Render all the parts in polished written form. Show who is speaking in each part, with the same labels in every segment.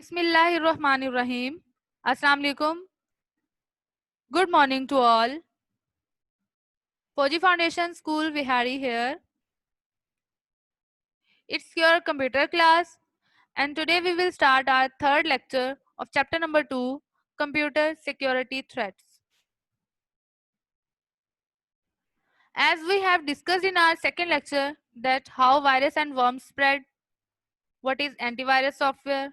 Speaker 1: Bismillahirrahmanirrahim. Assalamu alaikum. Good morning to all. Fauji Foundation School Vihari here. It's your computer class, and today we will start our third lecture of chapter number 2, Computer Security Threats. As we have discussed in our second lecture that how virus and worms spread, what is antivirus software,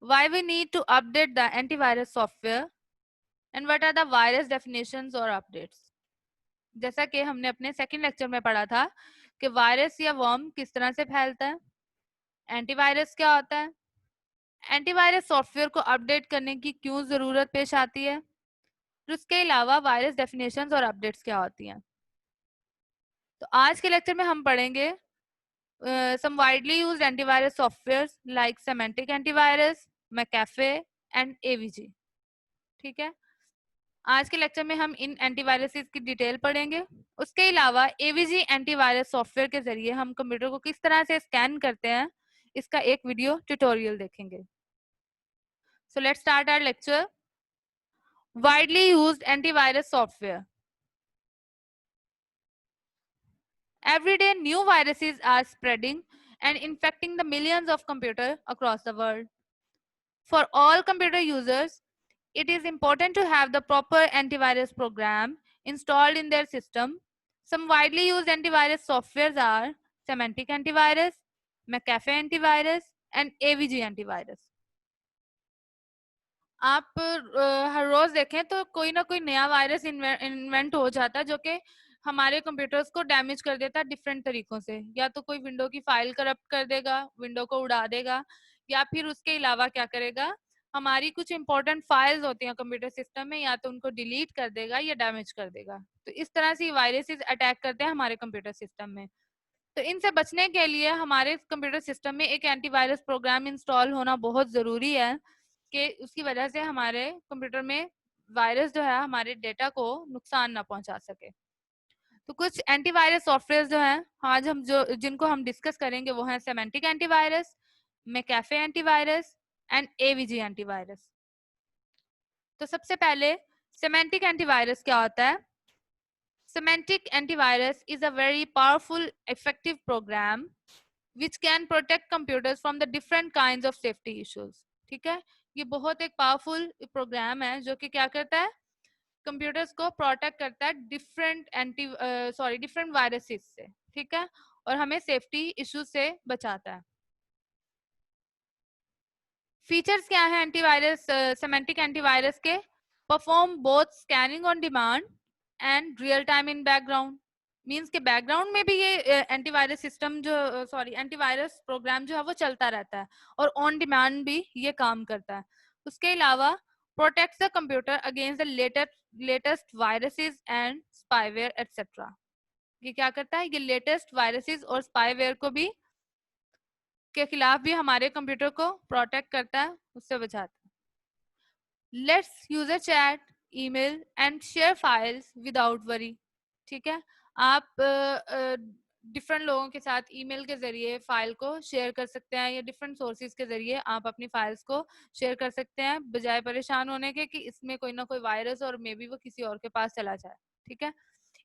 Speaker 1: why we need to update the antivirus software, and what are the virus definitions or updates. जैसा कि हमने अपने second lecture में पढ़ा था कि virus या worm किस तरह से फैलता है, एंटीवायरस क्या होता है, एंटीवायरस सॉफ्टवेयर को अपडेट करने की क्यों जरूरत पेश आती है, और उसके अलावा वायरस डेफिनेशंस और अपडेट्स क्या होती हैं। तो आज के लेक्चर में हम पढ़ेंगे some widely used antivirus softwares like Symantec antivirus, McAfee and AVG. ठीक है, आज के लेक्चर में हम इन एंटीवायरसेस की डिटेल पढ़ेंगे। उसके अलावा एवीजी एंटीवायरस सॉफ्टवेयर के जरिए हम कंप्यूटर को किस तरह से स्कैन करते हैं, इसका एक वीडियो ट्यूटोरियल देखेंगे। So let's start our lecture. Widely used antivirus software. Every day new viruses are spreading and infecting the millions of computers across the world. For all computer users, it is important to have the proper antivirus program installed in their system. Some widely used antivirus softwares are Symantec antivirus, McAfee antivirus and AVG antivirus. आप हर रोज देखें तो कोई ना कोई नया virus invent हो जाता है जो कि हमारे कंप्यूटर्स को डैमेज कर देता है डिफरेंट तरीकों से। या तो कोई विंडो की फाइल करप्ट कर देगा, विंडो को उड़ा देगा, या फिर उसके अलावा क्या करेगा, हमारी कुछ इंपॉर्टेंट फाइल्स होती हैं कंप्यूटर सिस्टम में, या तो उनको डिलीट कर देगा या डैमेज कर देगा। तो इस तरह से वायरसेस अटैक करते हैं हमारे कंप्यूटर सिस्टम में। तो इनसे बचने के लिए हमारे कंप्यूटर सिस्टम में एक एंटीवायरस प्रोग्राम इंस्टॉल होना बहुत ज़रूरी है कि उसकी वजह से हमारे कंप्यूटर में वायरस जो है हमारे डेटा को नुकसान ना पहुंचा सके। तो कुछ एंटीवायरस सॉफ्टवेयर जो हैं आज हम जिनको हम डिस्कस करेंगे वो हैं Symantec antivirus, McAfee antivirus and AVG antivirus. तो सबसे पहले सिमेंटिक एंटीवायरस क्या होता है। Symantec antivirus is a very powerful, effective program which can protect computers from the different kinds of safety issues. ठीक है, ये बहुत एक पावरफुल प्रोग्राम है जो कि क्या करता है, कंप्यूटर्स को प्रोटेक्ट करता है डिफरेंट वायरसेस से। ठीक है, और हमें सेफ्टी इश्यूज से बचाता है। फीचर्स क्या है एंटीवायरस सिमेंटिक एंटीवायरस के। Perform both scanning on demand and real time in background. Means के बैकग्राउंड में भी ये एंटीवायरस सिस्टम जो एंटीवायरस प्रोग्राम जो है वो चलता रहता है, और ऑन डिमांड भी ये काम करता है। उसके अलावा protects the computer against the latest viruses and spyware etcetera. ये क्या करता है, ये लेटेस्ट वायरसेस और स्पाईवेयर को भी के खिलाफ भी हमारे कंप्यूटर को प्रोटेक्ट करता है, उससे बचाता है। Let's use a chat, email and share files without worry. ठीक है, आप डिफरेंट लोगों के साथ ईमेल के जरिए फाइल को शेयर कर सकते हैं, या डिफरेंट सोर्सेज के जरिए आप अपनी फाइल्स को शेयर कर सकते हैं, बजाय परेशान होने के कि इसमें कोई ना कोई वायरस और मे बी वो किसी और के पास चला जाए। ठीक है,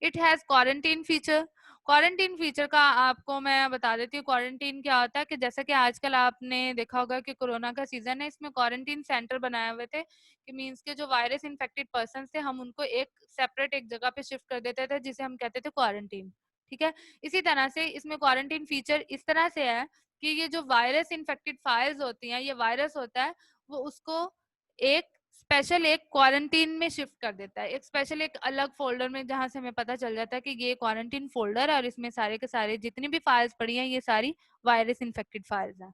Speaker 1: it has quarantine feature. Quarantine feature का आपको मैं बता देती हूँ क्वारंटीन क्या होता है। कि जैसा कि आजकल आपने देखा होगा कि कोरोना का सीजन है, इसमें क्वारंटीन सेंटर बनाए हुए थे कि मींस के जो वायरस इन्फेक्टेड पर्सन थे हम उनको एक सेपरेट एक जगह पे शिफ्ट कर देते थे जिसे हम कहते थे क्वारंटीन। ठीक है, इसी तरह से इसमें क्वारंटीन फीचर इस तरह से है कि ये जो वायरस इन्फेक्टेड फाइल्स होती हैं, ये वायरस होता है वो उसको एक स्पेशल एक क्वारंटीन में शिफ्ट कर देता है, एक स्पेशल एक अलग फोल्डर में, जहां से हमें पता चल जाता है कि ये क्वारंटीन फोल्डर है और इसमें सारे के सारे जितनी भी फाइल्स पड़ी हैं ये सारी वायरस इन्फेक्टेड फाइल्स हैं।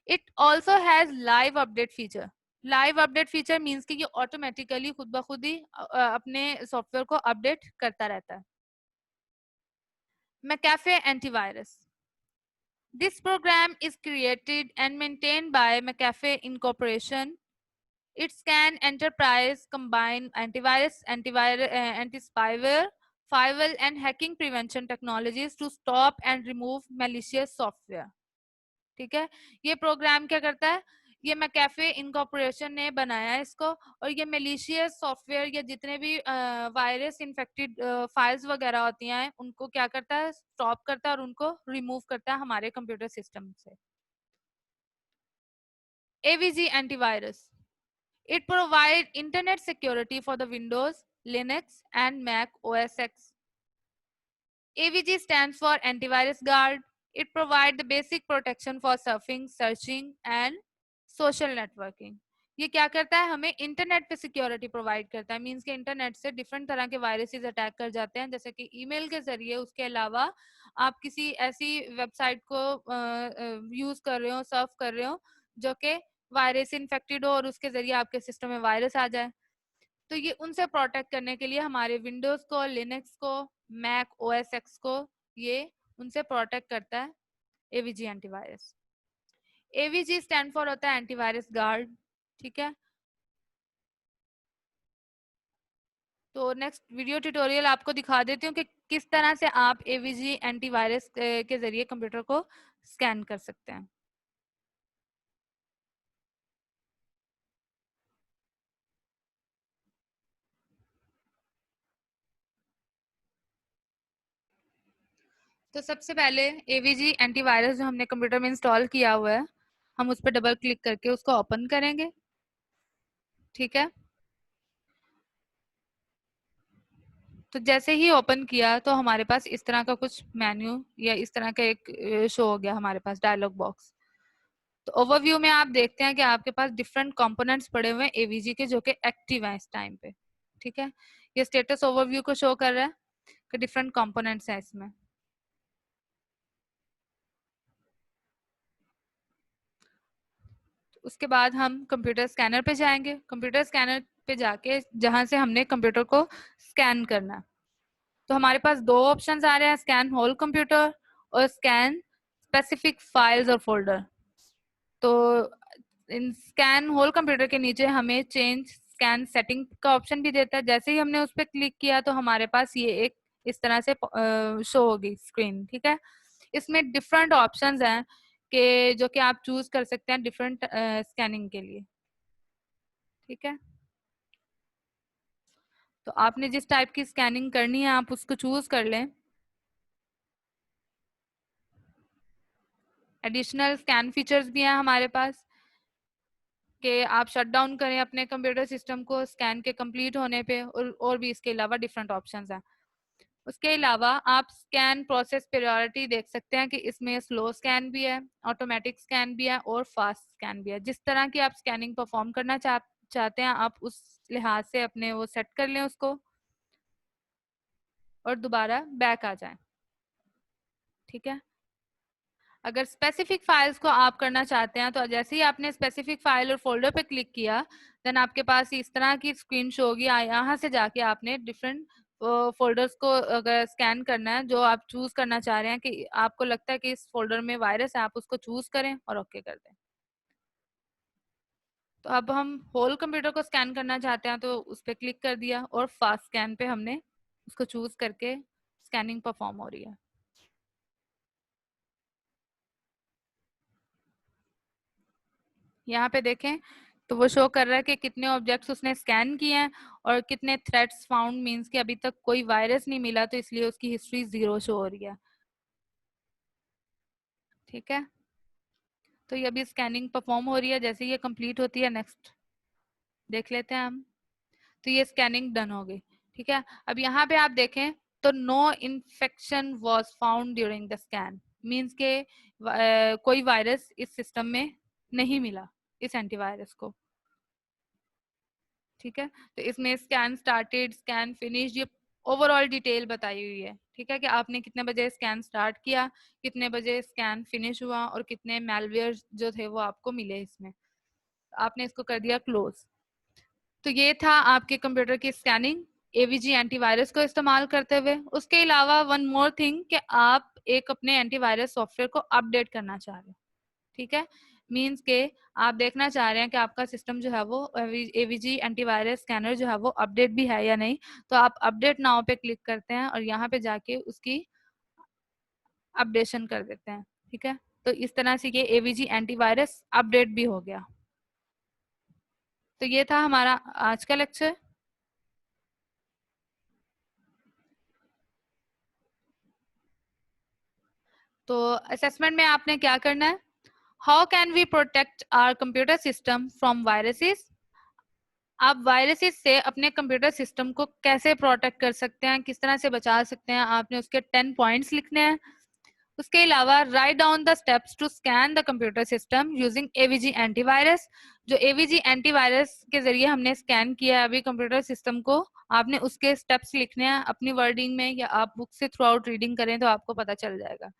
Speaker 1: It also has live update feature. Live update feature means कि ये ऑटोमेटिकली खुद ब खुद ही अपने सॉफ्टवेयर को अपडेट करता रहता है। McAfee antivirus. This program is created and maintained by McAfee Incorporation. It can enterprise combine antivirus, anti-spyware, firewall and hacking prevention technologies to stop and remove malicious software. ठीक है, ये प्रोग्राम क्या करता है, ये मैकेफे इनकॉर्पोरेशन ने बनाया है इसको, और ये मेलिशियस सॉफ्टवेयर या जितने भी वायरस इन्फेक्टेड फाइल्स वगैरह होती हैं उनको क्या करता है, स्टॉप करता है और उनको रिमूव करता है हमारे कंप्यूटर सिस्टम से। AVG antivirus, it provides internet security for the Windows, Linux and Mac OS X. AVG stands for Antivirus Guard. It provides the basic protection for surfing, searching and social networking. ये क्या करता है, हमें internet पे security provide करता है। Means के internet से डिफरेंट तरह के वायरसेस अटैक कर जाते हैं, जैसे कि ईमेल के जरिए। उसके अलावा आप किसी ऐसी वेबसाइट को यूज कर रहे हो, सर्फ कर रहे हो, जो कि वायरस इन्फेक्टेड हो और उसके जरिए आपके सिस्टम में वायरस आ जाए, तो ये उनसे प्रोटेक्ट करने के लिए हमारे विंडोज को, लिनक्स को, मैक ओएस एक्स को ये उनसे प्रोटेक्ट करता है AVG antivirus. AVG stand for होता है एंटीवायरस गार्ड, ठीक है। तो नेक्स्ट वीडियो ट्यूटोरियल आपको दिखा देती हूँ कि किस तरह से आप एवीजी एंटीवायरस के जरिए कंप्यूटर को स्कैन कर सकते हैं। तो सबसे पहले एवीजी एंटीवायरस जो हमने कंप्यूटर में इंस्टॉल किया हुआ है, हम उस पर डबल क्लिक करके उसको ओपन करेंगे, ठीक है। तो जैसे ही ओपन किया तो हमारे पास इस तरह का कुछ मेन्यू या इस तरह का एक शो हो गया हमारे पास डायलॉग बॉक्स। तो ओवरव्यू में आप देखते हैं कि आपके पास डिफरेंट कंपोनेंट्स पड़े हुए हैं एवीजी के, जो कि एक्टिव हैं इस टाइम पे, ठीक है। ये स्टेटस ओवरव्यू को शो कर रहा है कि डिफरेंट कंपोनेंट्स हैं इसमें। उसके बाद हम कंप्यूटर स्कैनर पे जाएंगे। कंप्यूटर स्कैनर पे जाके जहां से हमने कंप्यूटर को स्कैन करना है, तो हमारे पास दो ऑप्शंस आ रहे हैं, स्कैन होल कंप्यूटर और स्कैन स्पेसिफिक फाइल्स और फोल्डर। तो इन स्कैन होल कंप्यूटर के नीचे हमें चेंज स्कैन सेटिंग का ऑप्शन भी देता है। जैसे ही हमने उस पर क्लिक किया तो हमारे पास ये एक इस तरह से शो होगी स्क्रीन, ठीक है। इसमें डिफरेंट ऑप्शंस हैं कि जो कि आप चूज कर सकते हैं डिफरेंट स्कैनिंग के लिए, ठीक है। तो आपने जिस टाइप की स्कैनिंग करनी है आप उसको चूज कर लें। एडिशनल स्कैन फीचर्स भी हैं हमारे पास कि आप शट डाउन करें अपने कंप्यूटर सिस्टम को स्कैन के कंप्लीट होने पे, और भी इसके अलावा डिफरेंट ऑप्शंस हैं। उसके अलावा आप स्कैन प्रोसेस प्रायोरिटी देख सकते हैं कि इसमें स्लो स्कैन भी है, ऑटोमेटिक स्कैन भी है और फास्ट स्कैन भी है। जिस तरह की आप स्कैनिंग परफॉर्म करना चाहते हैं आप उस लिहाज से अपने वो सेट कर लें उसको और दोबारा बैक आ जाएं, ठीक है। अगर स्पेसिफिक फाइल्स को आप करना चाहते हैं तो जैसे ही आपने स्पेसिफिक फाइल और फोल्डर पे क्लिक किया, देन आपके पास इस तरह की स्क्रीन शो होगी। यहाँ से जाके आपने डिफरेंट फोल्डर्स को अगर स्कैन करना है जो आप चूज करना चाह रहे हैं कि आपको लगता है कि इस फोल्डर में वायरस है, आप उसको चूज करें और ओके कर दें। तो अब हम होल कंप्यूटर को स्कैन करना चाहते हैं तो उस पर क्लिक कर दिया और फास्ट स्कैन पे हमने उसको चूज करके स्कैनिंग परफॉर्म हो रही है। यहाँ पे देखें तो वो शो कर रहा है कि कितने ऑब्जेक्ट्स उसने स्कैन किए हैं और कितने थ्रेड्स फाउंड, मींस कि अभी तक कोई वायरस नहीं मिला तो इसलिए उसकी हिस्ट्री 0 शो हो रही है, ठीक है। तो ये अभी स्कैनिंग परफॉर्म हो रही है, जैसे ये कंप्लीट होती है नेक्स्ट देख लेते हैं हम। तो ये स्कैनिंग डन हो गई, ठीक है। अब यहाँ पे आप देखें तो no infection was found during the scan, means के कोई वायरस इस सिस्टम में नहीं मिला इस एंटीवायरस को, ठीक है। तो इसमें स्कैन स्टार्टेड, स्कैन फिनिश, ये ओवरऑल डिटेल बताई हुई है, ठीक है, कि आपने कितने बजे स्कैन स्टार्ट किया, कितने बजे स्कैन फिनिश हुआ और कितने मैलवेयर जो थे वो आपको मिले इसमें। आपने इसको कर दिया क्लोज। तो ये था आपके कंप्यूटर की स्कैनिंग एवीजी एंटीवायरस को इस्तेमाल करते हुए। उसके अलावा वन मोर थिंग कि आप एक अपने एंटीवायरस सॉफ्टवेयर को अपडेट करना चाह रहे हैं, ठीक है। मीन्स के आप देखना चाह रहे हैं कि आपका सिस्टम जो है वो एवीजी एंटीवायरस स्कैनर जो है वो अपडेट भी है या नहीं, तो आप अपडेट नाउ पे क्लिक करते हैं और यहाँ पे जाके उसकी अपडेशन कर देते हैं, ठीक है। तो इस तरह से ये एवीजी एंटीवायरस अपडेट भी हो गया। तो ये था हमारा आज का लेक्चर। तो असेसमेंट में आपने क्या करना है, how can we protect our computer system from viruses. आप वायरसेस से अपने कंप्यूटर सिस्टम को कैसे प्रोटेक्ट कर सकते हैं, किस तरह से बचा सकते हैं, आपने उसके 10 पॉइंट्स लिखने हैं। उसके अलावा write down the steps to scan the computer system using AVG antivirus. जो एवीजी एंटीवायरस के जरिए हमने स्कैन किया है अभी कंप्यूटर सिस्टम को, आपने उसके स्टेप्स लिखने हैं अपनी वर्डिंग में, या आप बुक से थ्रू आउट रीडिंग करें तो आपको पता चल जाएगा।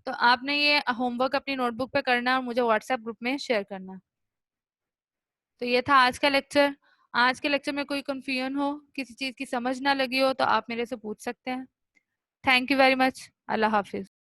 Speaker 1: तो आपने ये होमवर्क अपनी नोटबुक पे करना है और मुझे व्हाट्सएप ग्रुप में शेयर करना है। तो ये था आज का लेक्चर। आज के लेक्चर में कोई कंफ्यूजन हो, किसी चीज की समझ ना लगी हो, तो आप मेरे से पूछ सकते हैं। Thank you very much. Allah Hafiz.